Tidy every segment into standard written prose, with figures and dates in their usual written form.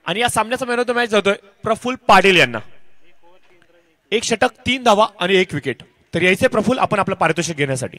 आणि या सामन्याचा मॅन ऑफ द मॅच जातोय प्रफुल्ल पाटील यांना. 1 षटक 3 धावा आणि 1 विकेट. तर यायचे प्रफुल्ल आपण आपलं पारितोषिक घेण्यासाठी.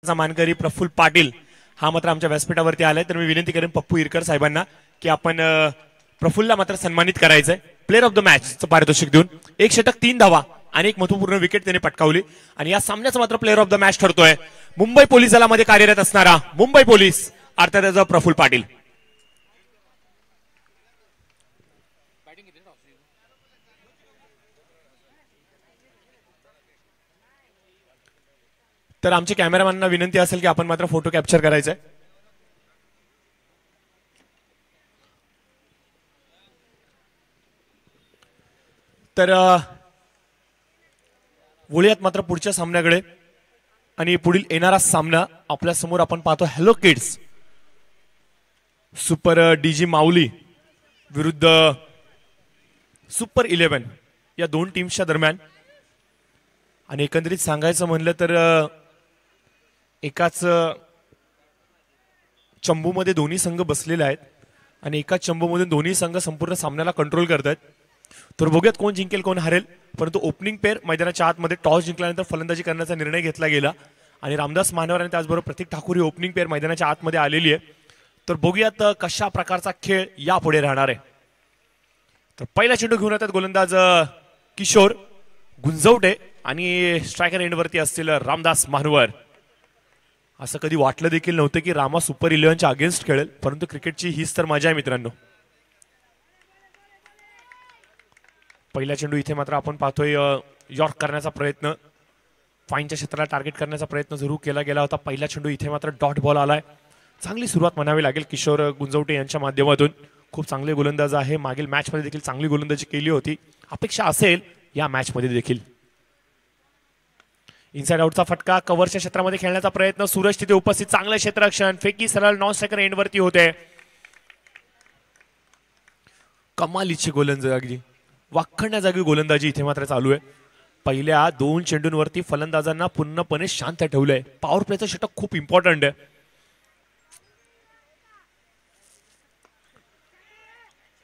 मानकरी प्रफुल्ल पाटील हा मात्र आमच्या व्यासपीठावरती आलाय. तर मी विनंती करेन पप्पू इरकर साहेबांना की आपण प्रफुल्लला मात्र सन्मानित करायचंय. प्लेअर ऑफ द मॅच पारितोषिक देऊन 1 षटक 3 धावा आणि 1 महत्वपूर्ण विकेट त्याने पटकावली. आणि या सामन्याचा मात्र प्लेअर ऑफ द मॅच ठरतोय मुंबई पोलीस दलामध्ये कार्यरत असणारा मुंबई पोलीस अर्थात प्रफुल्ल पाटील. तर आमच्या कॅमेरामॅनना विनंती असेल की आपण मात्र फोटो कॅप्चर करायचंय. तर वळूयात मात्र पुढच्या सामन्याकडे. आणि पुढील येणारा सामना आपल्या समोर आपण पाहतो हॅलो किड्स सुपर डीजी माऊली विरुद्ध सुपर 11 या दोन टीम्सच्या दरम्यान. आणि एकंदरीत सांगायचं म्हणलं तर एकाच चंबूमध्ये दोन्ही संघ बसलेले आहेत आणि एकाच चंबूमधून दोन्ही संघ संपूर्ण सामन्याला कंट्रोल करतात. तर बघूयात कोण जिंकेल कोण हरेल. परंतु ओपनिंग पेअर मैदानाच्या आतमध्ये टॉस जिंकल्यानंतर फलंदाजी करण्याचा निर्णय घेतला गेला आणि रामदास मानवर आणि त्याचबरोबर प्रतीक ठाकूर ही ओपनिंग पेअर मैदानाच्या आतमध्ये आलेली आहे. तर बघूयात कशा प्रकारचा खेळ यापुढे राहणार आहे. तर पहिला चेंडू घेऊन येतात गोलंदाज किशोर गुंजवटे आणि स्ट्रायकर एंडवरती असतील रामदास मानवर. असं कधी वाटलं देखील नव्हतं की रामा सुपर 11च्या अगेन्स्ट खेळेल, परंतु क्रिकेटची हीच तर मजा आहे मित्रांनो. पहिला चेंडू इथे मात्र आपण पाहतोय यॉर्क करण्याचा प्रयत्न, फाईनच्या क्षेत्राला टार्गेट करण्याचा प्रयत्न जरूर केला गेला होता. पहिला चेंडू इथे मात्र डॉट बॉल आलाय. चांगली सुरुवात म्हणावी लागेल किशोर गुंजवटे यांच्या माध्यमातून. खूप चांगले गोलंदाज आहे, मागील मॅच मध्ये देखील चांगली गोलंदाजी केली होती, अपेक्षा असेल या मॅच मध्ये देखील. इनसाइड आउटचा फटका, कव्हरच्या क्षेत्रामध्ये खेळण्याचा प्रयत्न, सूरज तिथे उपस्थित, चांगलं क्षेत्ररक्षण, फेकी सरळ नॉन स्ट्रायकर एंडवरती होते. कमालीची गोलंदाजी, वाखण्या जागी गोलंदाजी इथे मात्र चालू आहे. पहिल्या 2 चेंडूंवरती फलंदाजांना पूर्णपणे शांत ठेवलंय. पॉवर प्लेचं षटक खूप इम्पॉर्टंट आहे.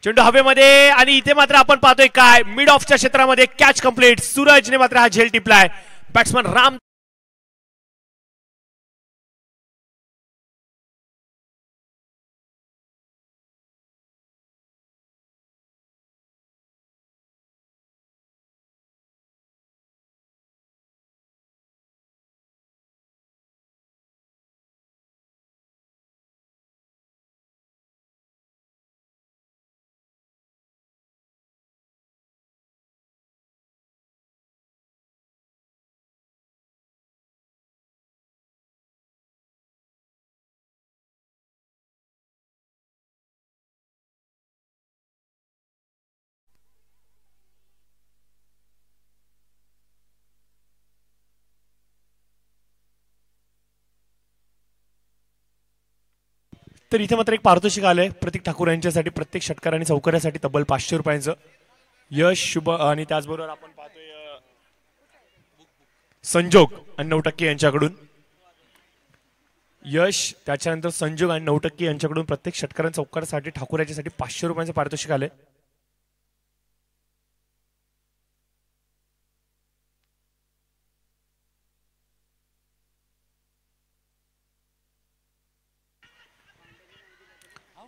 चेंडू हवेमध्ये आणि इथे मात्र आपण पाहतोय काय मिड ऑफच्या क्षेत्रामध्ये कॅच कंप्लीट. सूरजने मात्र हा झेल टिपलाय. बॅट्समन राम तर इथे मात्र एक पारितोषिक आलंय प्रतीक ठाकूर यांच्यासाठी, प्रत्येक षटकार आणि चौकारासाठी तब्बल 500 रुपयांचं. यश शुभ आणि त्याचबरोबर आपण पाहतोय संजोग आणि 9% यांच्याकडून. यश त्याच्यानंतर संजोग आणि 9% यांच्याकडून प्रत्येक षटकार आणि चौकारासाठी ठाकूर याच्यासाठी 500 रुपयांचं पारितोषिक आलंय.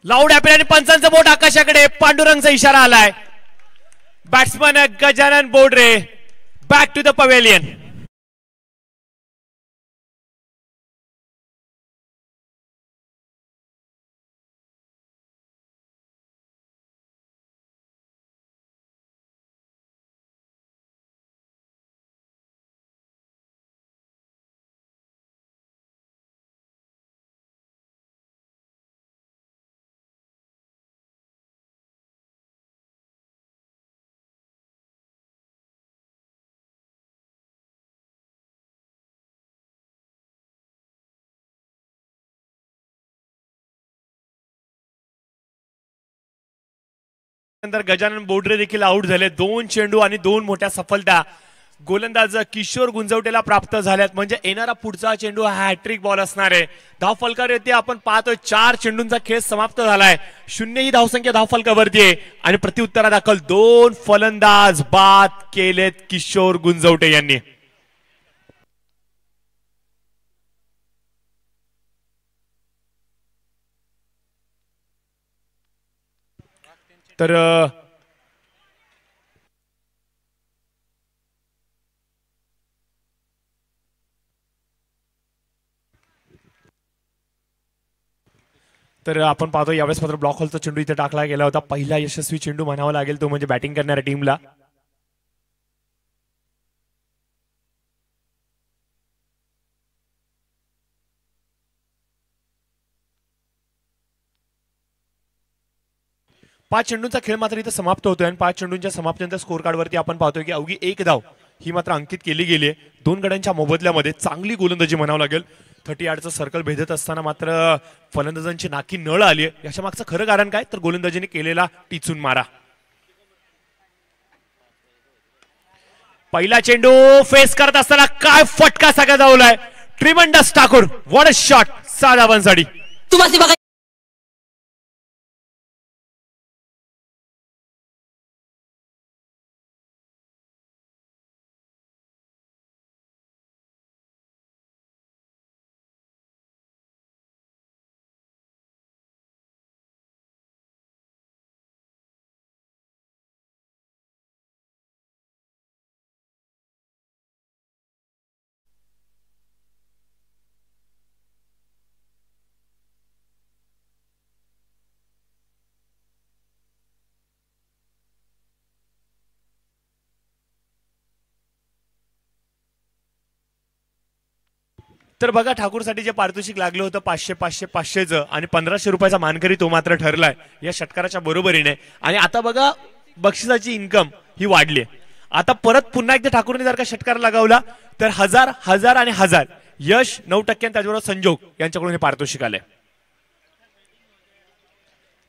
लाऊड ॲपेल आणि पंचांचं बोट आकाशाकडे, पांडुरंगचा इशारा आलाय. Batsman Gajanan Bodre back to the pavilion. नंतर गजानन बोडरे देखील आउट झाले. 2 चेंडू आणि 2 मोठ्या सफलता गोलंदाज किशोर गुंजवटेला प्राप्त झाल्यात. म्हणजे येणारा पुढचा चेंडू हा हॅट्रिक बॉल असणार आहे. धावफलकावरती आपण पाहतोय 4 चेंडूंचा खेळ समाप्त झालाय. 0 ही धावसंख्या धावफलकावरती आहे आणि प्रत्युत्तरा दाखल 2 फलंदाज बाद केलेत किशोर गुंजवटे यांनी. तर आपण पाहतो यावेळेस मात्र ब्लॉक हॉलचा चेंडू इथे टाकला गेला होता. पहिला यशस्वी चेंडू म्हणावा लागेल तो म्हणजे बॅटिंग करणाऱ्या टीमला. पाच चेंडूंचा खेळ मात्र इथे समाप्त होतोय आणि 5 चेंडूंच्या समाप्तीनंतर स्कोर कार्डवरती आपण पाहतोय की अवघी 1 धाव ही मात्र अंकित केली गेली आहे. 2 गड्यांच्या मोबदल्यामध्ये चांगली गोलंदाजी म्हणावं लागेल. 30 यार्डचं सर्कल भेदत असताना मात्र फलंदाजांची नाकी नळ आली आहे. याच्या मागचं खरं कारण काय तर गोलंदाजीने केलेला टिचून मारा. पहिला चेंडू फेस करत असताना काय फटका सगळ्या धावलाय. ट्रिमंडस ठाकूर, व्हॉट अ शॉट. 6 धावांसाठी. तर बघा ठाकूरसाठी जे पारितोषिक लागलं होतं 500 500 500चं आणि 1500 रुपयाचा मानकरी तो मात्र ठरलाय या षटकाराच्या बरोबरीने. आणि आता बघा बक्षिसाची इन्कम ही वाढली. आता परत पुन्हा एकदा ठाकूरने जर का षटकार लगावला तर 1000 1000 आणि 1000 यश 9% त्याचबरोबर संजोग यांच्याकडून हे पारितोषिक आले.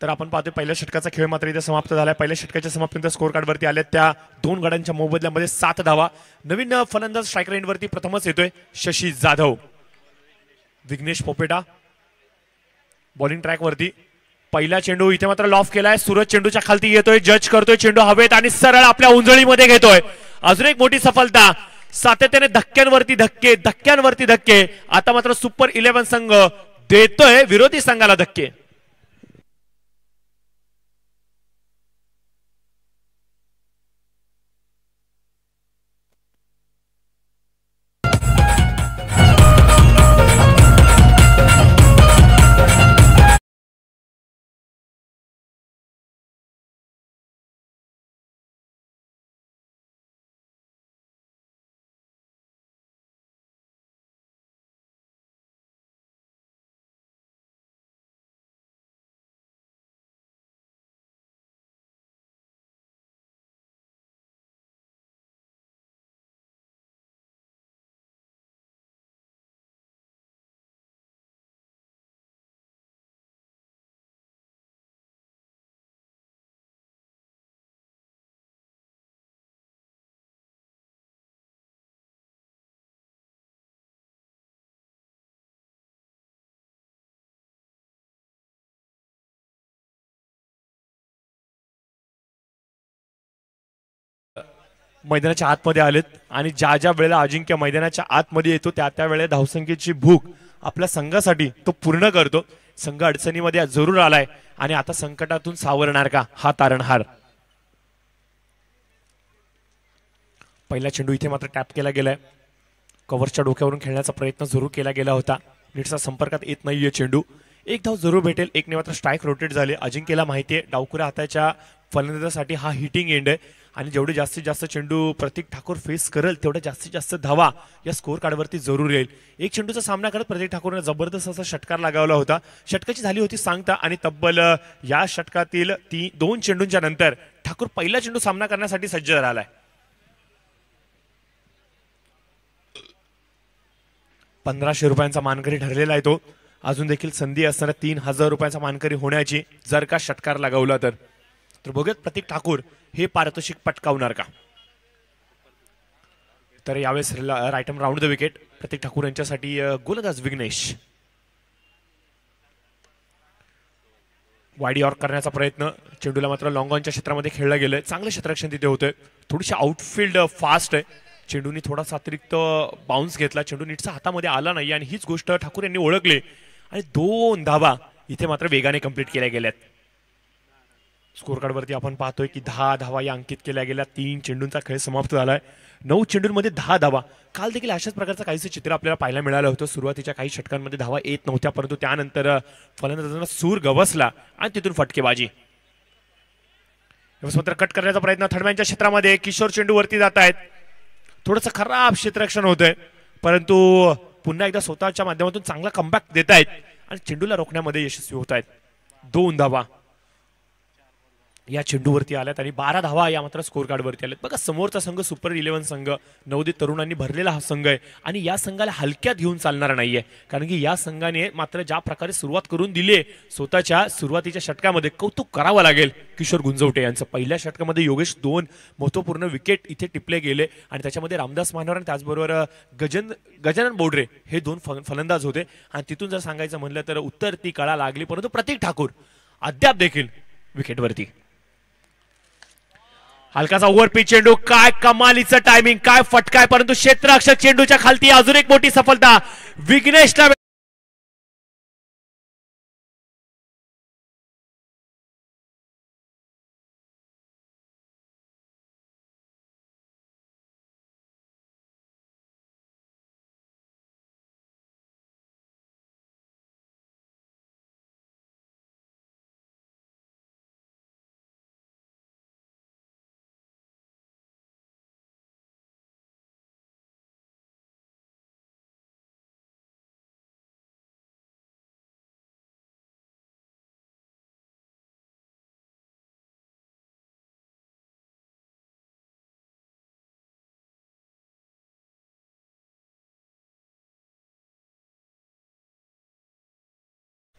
तर आपण पाहतोय पहिल्या षटकाचा खेळ मात्र इथे समाप्त झालाय. पहिल्या षटकाच्या समाप्तीनंतर स्कोर कार्डवरती आले त्या 2 गड्यांच्या मोबदल्यामध्ये 7 धावा. नवीन फलंदाज स्ट्राईक रेंजवरती प्रथमच येतोय शशी जाधव. विघ्नेश पोपेटा बॉलिंग ट्रॅक वरती. पहिला चेंडू इथे मात्र लॉफ केलाय. सूरज चेंडूच्या खालती येतोय, जज करतोय चेंडू हवेत आणि सरळ आपल्या उंजळीमध्ये घेतोय. अजून एक मोठी सफलता. सातत्याने धक्क्यांवरती धक्के, धक्क्यांवरती धक्के. आता मात्र सुपर 11 संघ देतोय विरोधी संघाला धक्के. मैदानाच्या आतमध्ये आलेत आणि ज्या ज्या वेळेला अजिंक्य मैदानाच्या आतमध्ये येतो त्या त्या वेळेला धावसंख्येची भूक आपल्या संघासाठी तो पूर्ण करतो. संघ अडचणीमध्ये जरूर आलाय आणि आता संकटातून सावरणार का हा तारणहार. पहिला चेंडू इथे मात्र टॅप केला गेलाय. कव्हरच्या डोक्यावरून खेळण्याचा प्रयत्न जरूर केला गेला होता. नीटचा संपर्कात येत नाहीये चेंडू. एक धाव जरूर भेटेल. एक ने मात्र स्ट्राईक रोटेट झाले. अजिंक्यला माहिती आहे डावखुऱ्या हाताच्या फलंदाजासाठी हा हिटिंग एंड आहे आणि जेवढे जास्तीत जास्त चेंडू प्रतीक ठाकूर फेस करेल तेवढे जास्तीत जास्त धावा या स्कोर कार्डवरती जरूर येईल. एक चेंडूचा सामना करत प्रतीक ठाकूरने जबरदस्त असा षटकार लगावला होता. षटकाची झाली होती सांगता आणि तब्बल या षटकातील 2 चेंडूंच्या नंतर ठाकूर पहिला चेंडू सामना करण्यासाठी सज्ज झालाय. 1500 रुपयांचा मानकरी ठरलेला आहे तो. अजून देखील संधी असताना 3000 रुपयांचा मानकरी होण्याची जर का षटकार लगावला तर बघूयात प्रतीक ठाकूर हे पारितोषिक पटकावणार का. तर यावेळेस right arm round the wicket Pratik Thakur यांच्यासाठी गोलंदाज विघ्नेश. वाईड यॉर्क करण्याचा प्रयत्न. चेंडूला मात्र लॉंग ऑनच्या क्षेत्रामध्ये खेळलं गेलंय. चांगलं क्षेत्ररक्षण तिथे होतंय. थोडीशी आउटफील्ड फास्ट आहे. चेंडूने थोडासा अतिरिक्त बाउन्स घेतला. चेंडू नीटचा हातामध्ये आला नाही आणि हीच गोष्ट ठाकूर यांनी ओळखली आणि 2 धावा इथे मात्र वेगाने कंप्लीट केल्या गेल्यात. स्कोर कार्डवरती आपण पाहतोय की 10 धावा या अंकित केल्या गेल्या. 3 चेंडूंचा खेळ समाप्त झालाय. 9 चेंडूंमध्ये 10 धावा. काल देखील अशाच प्रकारचं काहीसं चित्र आपल्याला पाहायला मिळालं होतं. सुरुवातीच्या काही षटकांमध्ये धावा येत नव्हत्या परंतु त्यानंतर फलंदाजांना सूर गवसला आणि तिथून फटकेबाजी. मात्र कट करण्याचा प्रयत्न थडम्यांच्या क्षेत्रामध्ये. किशोर चेंडू वरती जात आहेत. थोडंसं खराब क्षेत्ररक्षण होतंय परंतु पुन्हा एकदा स्वतःच्या माध्यमातून चांगला कमबॅक देत आहेत आणि चेंडूला रोखण्यामध्ये यशस्वी होत आहेत. 2 धावा या चेंडूवरती आल्यात आणि 12 धावा या मात्र स्कोर कार्डवरती आल्यात. बघा समोरचा संघ सुपर 11 संघ नवोदित तरुणांनी भरलेला हा संघ आहे आणि या संघाला हलक्यात घेऊन चालणार नाहीये कारण की या संघाने मात्र ज्या प्रकारे सुरुवात करून दिली आहे स्वतःच्या सुरुवातीच्या षटकामध्ये कौतुक करावं लागेल किशोर गुंजवटे यांचं. पहिल्या षटकामध्ये योगेश 2 महत्वपूर्ण विकेट इथे टिपले गेले आणि त्याच्यामध्ये रामदास मानवर आणि त्याचबरोबर गजानन बोडरे हे 2 फलंदाज होते आणि तिथून जर सांगायचं म्हणलं तर उत्तर ती कळा लागली परंतु प्रतीक ठाकूर अद्याप देखील विकेटवरती. हलकासा ओव्हरपिच चेंडू. काय कमालीचं टायमिंग. काय फटकाय परंतु क्षेत्ररक्षक चेंडूच्या खालती. अजून एक मोठी सफलता विघ्नेशला.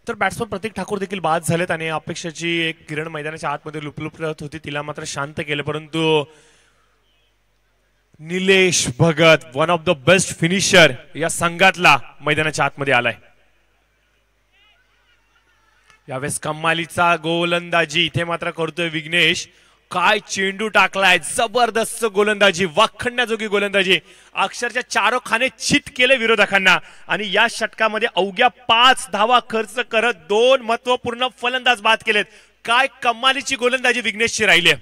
तर बॅट्समन प्रतीक ठाकूर देखील बाद झालेत आणि अपेक्षाची एक किरण मैदानाच्या आतमध्ये लुपलुपत होती तिला मात्र शांत केलं परंतु Nilesh Bhagat one of the best finisher या संघातला मैदानाच्या आतमध्ये आलाय. यावेळेस कमालीचा गोलंदाजी इथे मात्र करतोय विघ्नेश. काय चेंडू टाकलाय. जबरदस्त गोलंदाजी. वाखण्याजोगी गोलंदाजी. अक्षरशः चारोखाने चित केले विरोधकांना आणि या षटकामध्ये अवघ्या 5 धावा खर्च करत 2 महत्वपूर्ण फलंदाज बाद केलेत. काय कमालीची गोलंदाजी विघ्नेशची राहिली.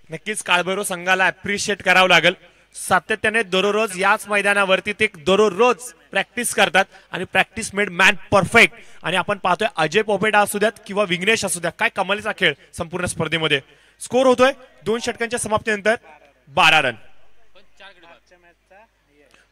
नक्कीच काळभैरव संघाला अप्रिशिएट करावं लागेल. सातत्याने दररोज याच मैदानावरती ते दररोज प्रॅक्टिस करतात आणि प्रॅक्टिस मेड मॅन परफेक्ट. आणि आपण पाहतोय अजय पोपेटा असू द्यात किंवा विघ्नेश असू द्या काय कमालीचा खेळ संपूर्ण स्पर्धेमध्ये. स्कोर होतोय 2 षटकांच्या समाप्तीनंतर 12 रन.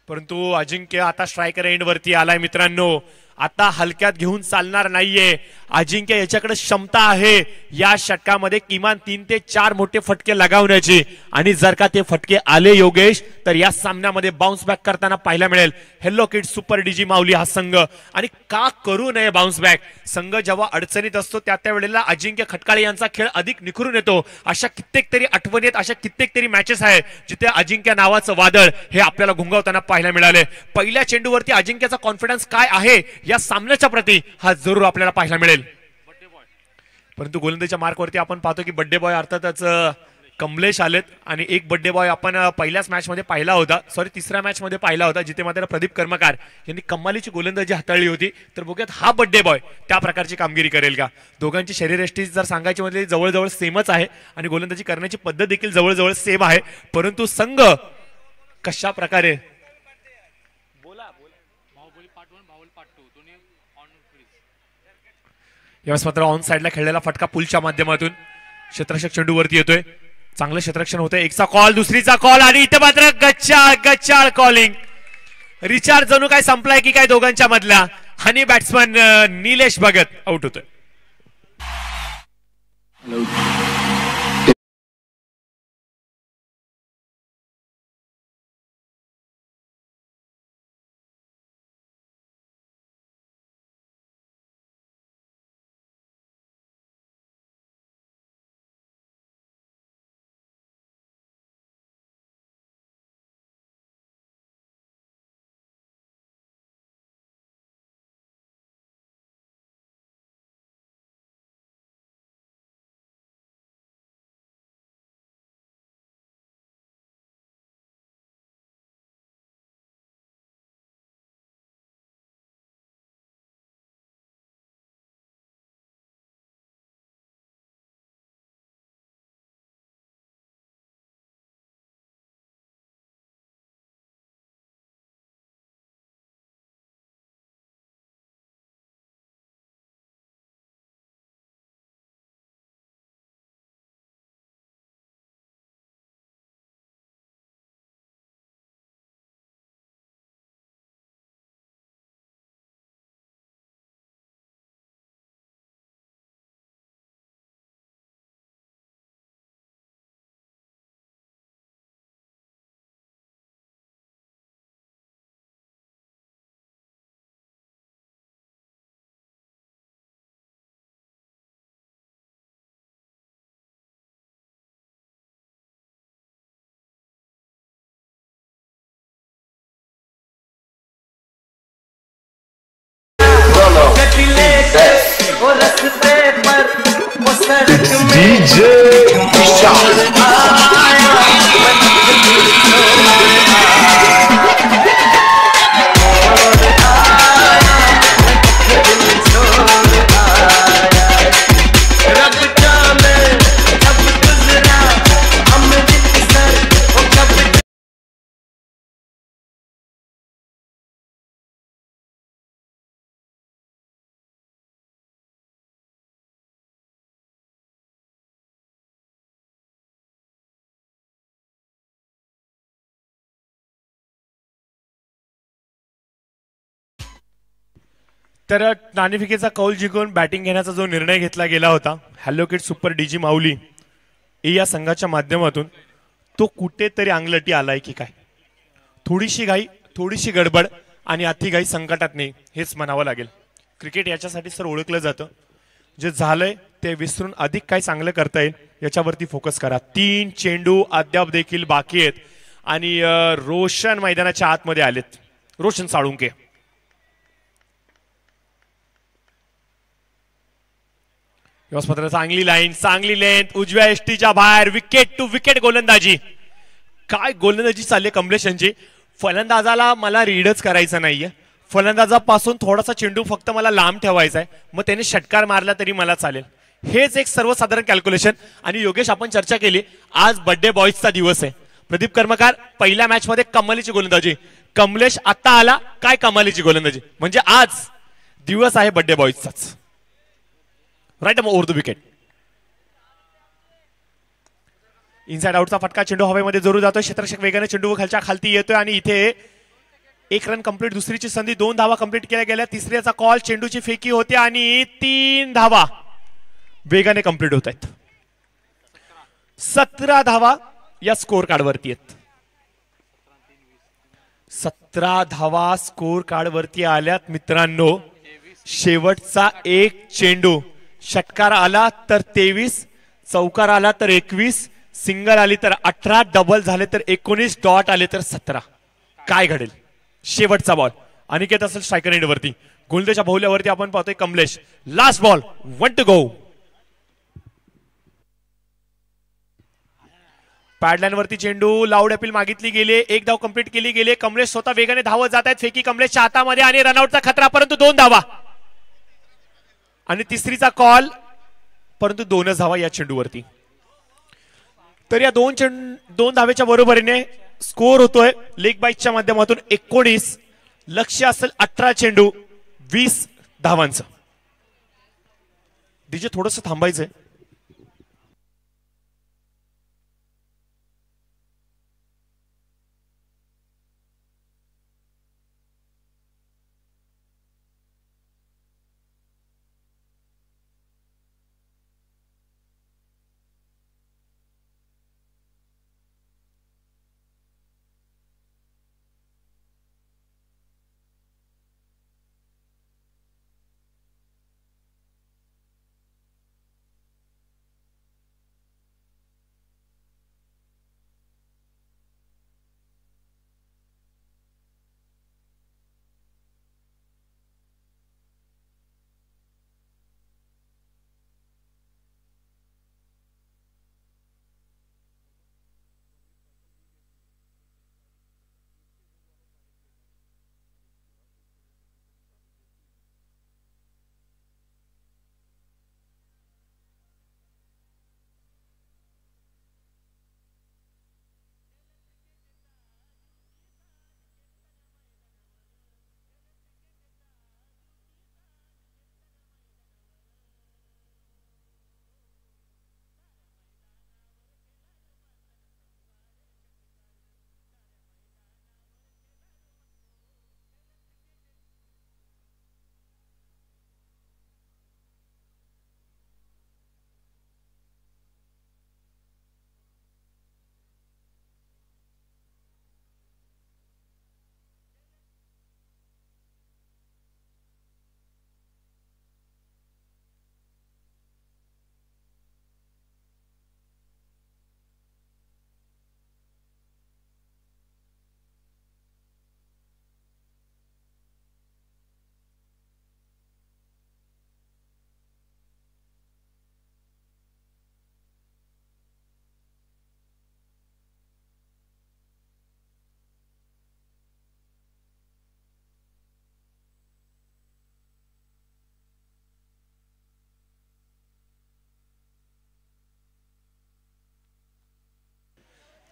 परंतु अजिंक्य आता स्ट्रायकर एंड वरती आलाय मित्रांनो. आता हलक्यात घेऊन चालणार नाहीये. अजिंक्य याच्याकडे क्षमता आहे या षटकामध्ये किमान 3 ते 4 मोठे फटके लगावण्याची आणि जर का ते फटके आले योगेश तर या सामन्यामध्ये बाउन्स बॅक करताना पाहायला मिळेल हेल्लो किड सुपर डीजी माऊली हा संघ. आणि का करू नये बाउन्स बॅक. संघ जेव्हा अडचणीत असतो त्या वेळेला अजिंक्य खटकाळे यांचा खेळ अधिक निखरून येतो. अशा कित्येक तरी आठवणीत अशा कित्येक तरी मॅचेस आहेत जिथे अजिंक्य नावाचं वादळ हे आपल्याला घुंगावताना पाहायला मिळाले. पहिल्या चेंडूवरती अजिंक्यचा कॉन्फिडन्स काय आहे या सामन्याच्या प्रती हा जरूर आपल्याला पाहायला मिळेल. परंतु गोलंदाजीच्या मार्कवरती आपण पाहतो की बड्डे बॉय अर्थातच कमलेश आलेत आणि एक बड्डे बॉय आपण पहिल्याच मॅच मध्ये पाहिला होता, सॉरी तिसऱ्या मॅच मध्ये पाहिला होता, जिथे मात्र प्रदीप कर्मकार यांनी कमालीची गोलंदाजी हाताळली होती. तर बघूयात हा बड्डे बॉय त्या प्रकारची कामगिरी करेल का. दोघांची शरीरयष्टी जर सांगायची म्हणजे जवळजवळ सेमच आहे आणि गोलंदाजी करण्याची पद्धत देखील जवळजवळ सेम आहे, परंतु संघ कशा प्रकारे यावेळेस मात्र ऑन साइडला खेळलेला फटका पुलच्या माध्यमातून क्षेत्ररक्षक चेंडूवरती येतोय. चांगलं क्षेत्ररक्षण होतंय. एकचा कॉल, दुसरीचा कॉल आणि इथे मात्र गच्चाळ कॉलिंग. रिचार्ज जणू काय संपलाय की काय दोघांच्या मधला आणि बॅट्समन निलेश भगत आउट होतोय. तर नाणेफेकीचा कौल जिंकून बॅटिंग घेण्याचा जो निर्णय घेतला गेला होता हॅलो किड सुपर डीजी माऊली या संघाच्या माध्यमातून, तो कुठेतरी अंगलटी आलाय की काय. थोडीशी घाई, थोडीशी गडबड आणि अति घाई संकटात नाही हेच म्हणावं लागेल. क्रिकेट याच्यासाठी सर ओळखलं जातं, जे झालंय ते विसरून अधिक काय चांगलं करता येईल याच्यावरती फोकस करा. 3 चेंडू अद्याप देखील बाकी आहेत आणि रोशन मैदानाच्या आतमध्ये आलेत. रोशन साळुंके चांगली लाईन, चांगली लेंथ, उजव्या एसटीच्या बाहेर, विकेट टू विकेट गोलंदाजी. काय गोलंदाजी चालली कमलेश यांची. फलंदाजाला मला रीडच करायचं नाहीये, फलंदाजापासून थोडासा चेंडू फक्त मला लांब ठेवायचा आहे, मग त्याने षटकार मारला तरी मला चालेल. हेच एक सर्वसाधारण कॅल्क्युलेशन. आणि योगेश आपण चर्चा केली, आज बर्थडे बॉयजचा दिवस आहे. प्रदीप कर्मकार पहिल्या मॅच मध्ये कमालीची गोलंदाजी, कमलेश आता आला काय कमालीची गोलंदाजी, म्हणजे आज दिवस आहे बर्थडे बॉयजचाच. Right over the wicket. Inside आउटचा फटका, चेंडू हवेमध्ये जोरू जातोय. क्षेत्ररक्षक वेगाने चेंडू खालच्या खालती येतोय आणि इथे 1 रन कंप्लीट. दुसरीची संधी, 2 धावा कंप्लीट केल्या गेल्या. तिसऱ्याचा कॉल, चेंडूची फेकी होते आणि 3 धावा वेगाने कंप्लीट होत आहेत. 17 धावा या स्कोर कार्ड वरती आहेत. 17 धावा स्कोर कार्ड वरती आल्यात मित्रांनो. शेवटचा एक चेंडू, षटकार आला तर 23, चौकार आला तर 21, सिंगल आली तर 18, डबल झाले तर 19, डॉट आले तर 17. काय घडेल. शेवटचा बॉल अनिकेत असेल स्ट्रायकर एंड वरती. गोलंदाजीच्या बहुल्यावरती आपण पाहतोय Kamlesh. Last ball, 1 to go. Pad line वरती चेंडू, लाऊड अपील मागितली गेली, एक धाव कंप्लीट केली गेली. कमलेश स्वतः वेगाने धावत जात आहेत, फेकी कमलेशच्या हातामध्ये आणि रनआउटचा खतरा, परंतु 2 धावा आणि तिसरीचा कॉल, परंतु 2च धावा या चेंडूवरती. तर या दोन धावेच्या बरोबरीने स्कोर होतोय लेग बाईकच्या माध्यमातून 19. लक्ष्य असेल 18 चेंडू 20 धावांचं. डीजे थोडंसं थांबायचंय.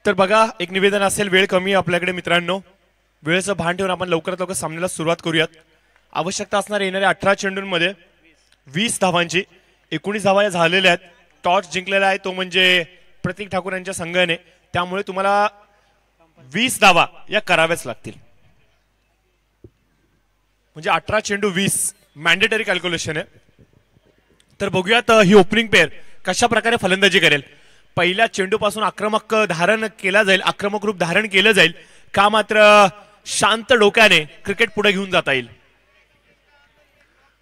तर बघा, एक निवेदन असेल, वेळ कमी आपल्याकडे मित्रांनो. वेळेचं भान ठेवून आपण लवकरात लवकर सामन्याला सुरुवात करूयात. आवश्यकता असणार येणाऱ्या 18 चेंडूंमध्ये 20 धावांची. 19 धावा झालेल्या आहेत. टॉस जिंकलेला आहे तो म्हणजे प्रतीक ठाकूर यांच्या संघाने. त्यामुळे तुम्हाला 20 धावा या कराव्याच लागतील. म्हणजे 18 चेंडू 20 मॅन्डेटरी कॅल्क्युलेशन आहे. तर बघूयात ही ओपनिंग पेअर कशा प्रकारे फलंदाजी करेल. पहिल्या चेंडूपासून आक्रमक धारण केला जाईल, आक्रमक रूप धारण केलं जाईल का मात्र शांत डोक्याने क्रिकेट पुढे घेऊन जाता येईल.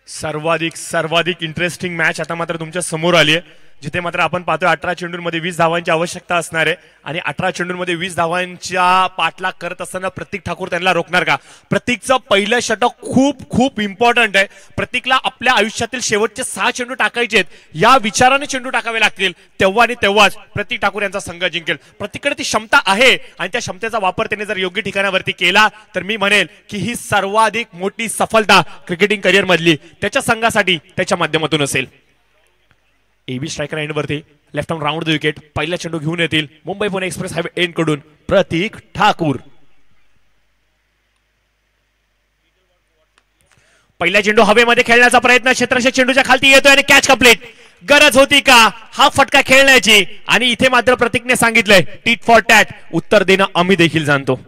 सर्वाधिक इंटरेस्टिंग मॅच आता मात्र तुमच्या समोर आली आहे, जिथे मात्र आपण पाहतोय 18 चेंडूंमध्ये 20 धावांची आवश्यकता असणार आहे. आणि 18 चेंडूंमध्ये 20 धावांच्या पाठलाग करत असताना प्रतीक ठाकूर त्यांना रोखणार का? प्रतीकचं पहिलं षटक खूप इम्पॉर्टंट आहे. प्रतीकला आपल्या आयुष्यातील शेवटचे 6 चेंडू टाकायचे आहेत, या विचाराने चेंडू टाकावे लागतील, तेव्हा आणि तेव्हाच प्रतीक ठाकूर यांचा संघ जिंकेल. प्रतीककडे ती क्षमता आहे आणि त्या क्षमतेचा वापर त्याने जर योग्य ठिकाणावरती केला तर मी म्हणेल की ही सर्वाधिक मोठी सफलता क्रिकेटिंग करिअर मधली त्याच्या संघासाठी त्याच्या माध्यमातून असेल. एबी स्ट्रायकर एंडवरती left arm round the wicket. पहिला चेंडू घेऊन येतील Mumbai Pune express highway end कडून प्रतीक ठाकूर. पहिला चेंडू हवेमध्ये खेळण्याचा प्रयत्न, क्षेत्ररक्षक चेंडूच्या खालती येतोय आणि कॅच कंप्लीट. गरज होती का हा फटका खेळण्याची? आणि इथे मात्र प्रतीकने सांगितलंय टीट फॉर टॅट, उत्तर देणं आम्ही देखील जाणतो.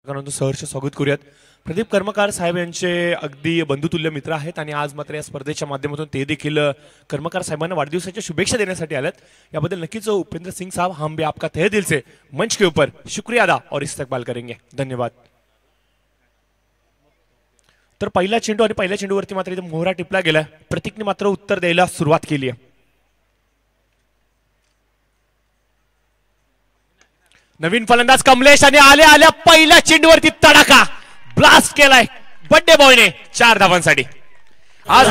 सहर्ष स्वागत करूयात. प्रदीप कर्मकार साहेब यांचे अगदी बंधुतुल्य मित्र आहेत आणि आज मात्र या स्पर्धेच्या माध्यमातून ते देखील कर्मकार साहेबांना वाढदिवसाच्या शुभेच्छा देण्यासाठी आलेत. याबद्दल नक्कीच उपेंद्र सिंह साहब हम भी आपका तहे दिल से मंच के ऊपर शुक्रिया अदा और इस्तकबाल करेंगे. धन्यवाद. तर पहिला चेंडू आणि पहिल्या चेंडूवरती मात्र इथे मोहरा टिपला गेलाय. प्रतीकने मात्र उत्तर द्यायला सुरुवात केली आहे. नवीन फलंदाज कमलेश आणि आल्या आल्या पहिल्या चेंडूवरती तडाखा ब्लास्ट केलाय बड्डे बॉयने 4 धावांसाठी. आज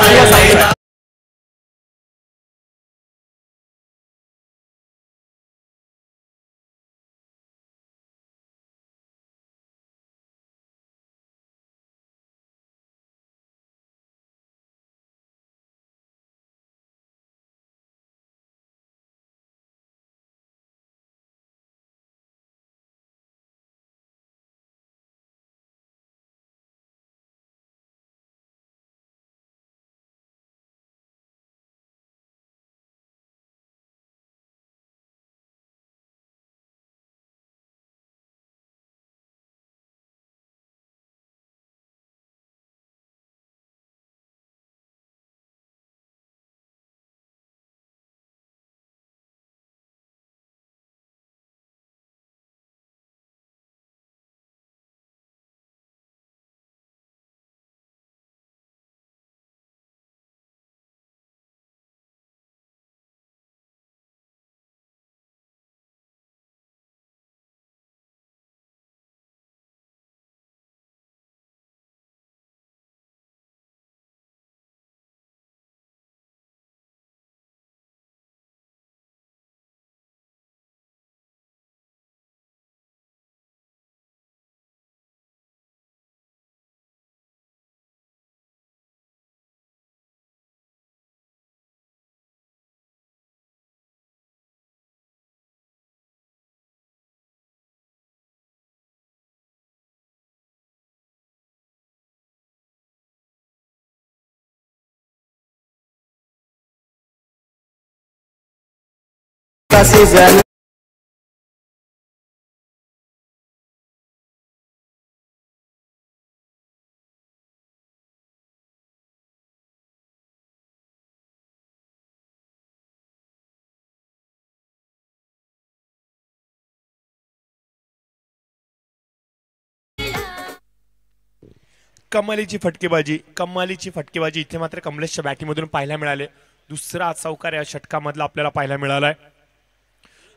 कमालीची फटकेबाजी इथे मात्र कमलेशच्या बॅटिंगमधून पाहायला मिळाले. दुसरा चौकार या षटकामधला आपल्याला पाहायला मिळालाय.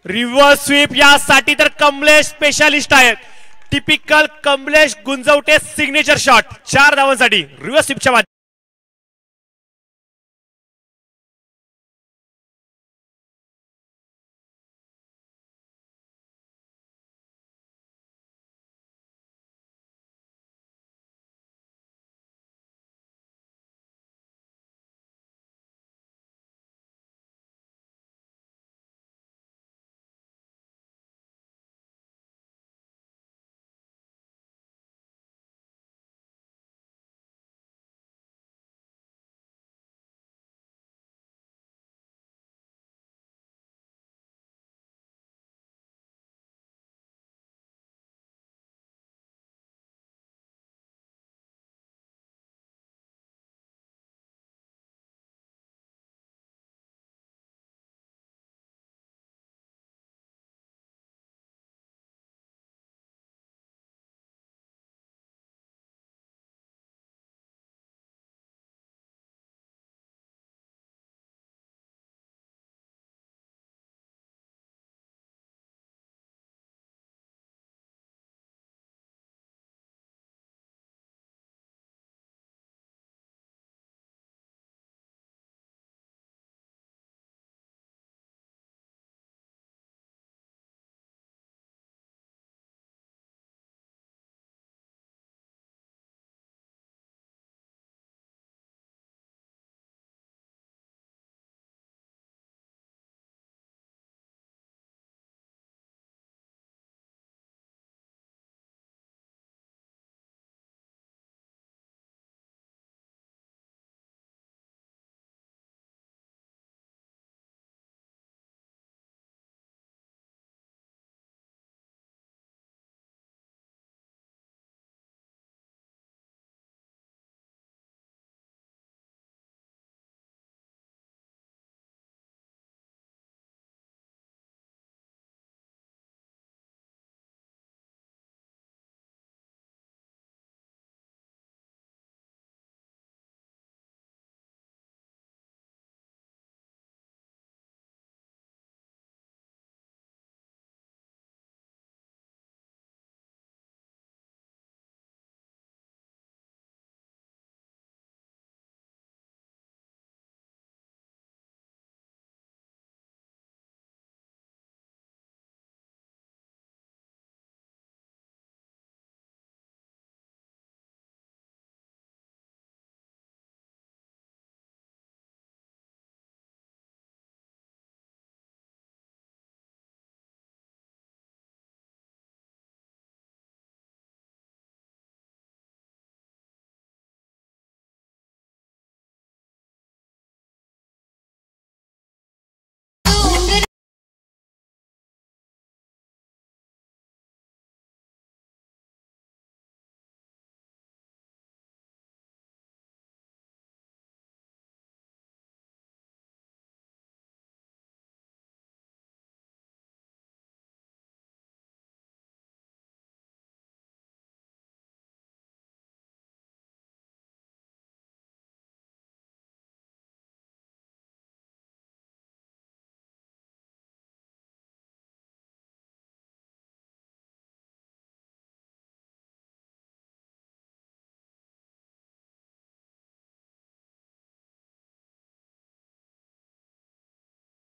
रिव्हर्स स्वीप यासाठी तर कमलेश स्पेशालिस्ट आहेत. Typical Kamlesh Gunjawate signature shot 4 धावांसाठी रिव्हर्स स्वीपच्या